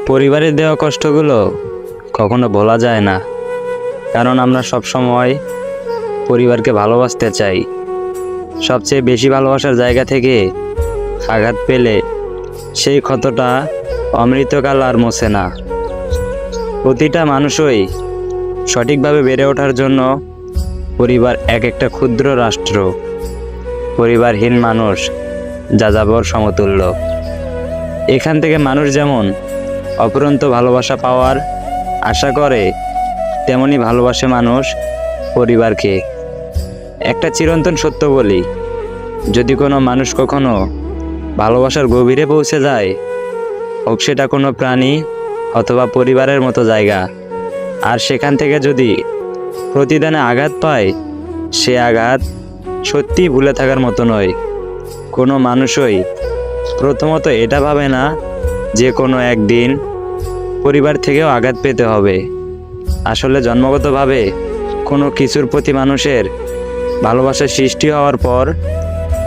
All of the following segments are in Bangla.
পরিবারের দেওয়া কষ্টগুলো কখনো ভোলা যায় না, কারণ আমরা সব সময় পরিবারকে ভালোবাসতে চাই। সবচেয়ে বেশি ভালোবাসার জায়গা থেকে আঘাত পেলে সেই ক্ষতটা অমৃতকাল আর মোছে না। প্রতিটা মানুষই সঠিকভাবে বেড়ে ওঠার জন্য পরিবার এক একটা ক্ষুদ্র রাষ্ট্র। পরিবারহীন মানুষ যাযাবর সমতুল্য। এখান থেকে মানুষ যেমন অফুরন্ত ভালোবাসা পাওয়ার আশা করে, তেমনি ভালোবাসে মানুষ পরিবারকে। একটা চিরন্তন সত্য বলি, যদি কোনো মানুষ কখনো ভালোবাসার গভীরে পৌঁছে যায়, হোক সেটা কোনো প্রাণী অথবা পরিবারের মতো জায়গা, আর সেখান থেকে যদি প্রতিদানে আঘাত পায়, সে আঘাত সত্যিই ভুলে থাকার মতো নয়। কোনো মানুষই প্রথমত এটা ভাবে না যে কোনো একদিন পরিবার থেকেও আঘাত পেতে হবে। আসলে জন্মগতভাবে কোনো কিছুর প্রতি মানুষের ভালোবাসার সৃষ্টি হওয়ার পর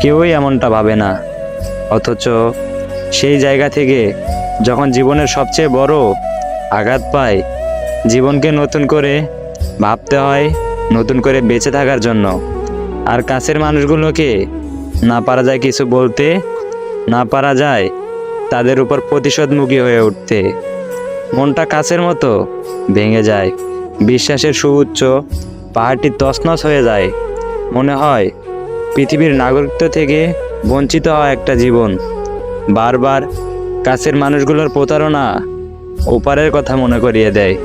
কেউই এমনটা ভাবে না, অথচ সেই জায়গা থেকে যখন জীবনের সবচেয়ে বড় আঘাত পায়, জীবনকে নতুন করে ভাবতে হয়, নতুন করে বেঁচে থাকার জন্য। আর কাছের মানুষগুলোকে না পারা যায় কিছু বলতে, না পারা যায় তাদের উপর প্রতিশোধমুখী হয়ে উঠতে। মনটা কাছের মতো ভেঙে যায়, বিশ্বাসের সুউচ্চ পাহাড়টি তছনছ হয়ে যায়। মনে হয় পৃথিবীর নাগরিকত্ব থেকে বঞ্চিত হওয়া একটা জীবন। বারবার কাছের মানুষগুলোর প্রতারণা ওপারের কথা মনে করিয়ে দেয়।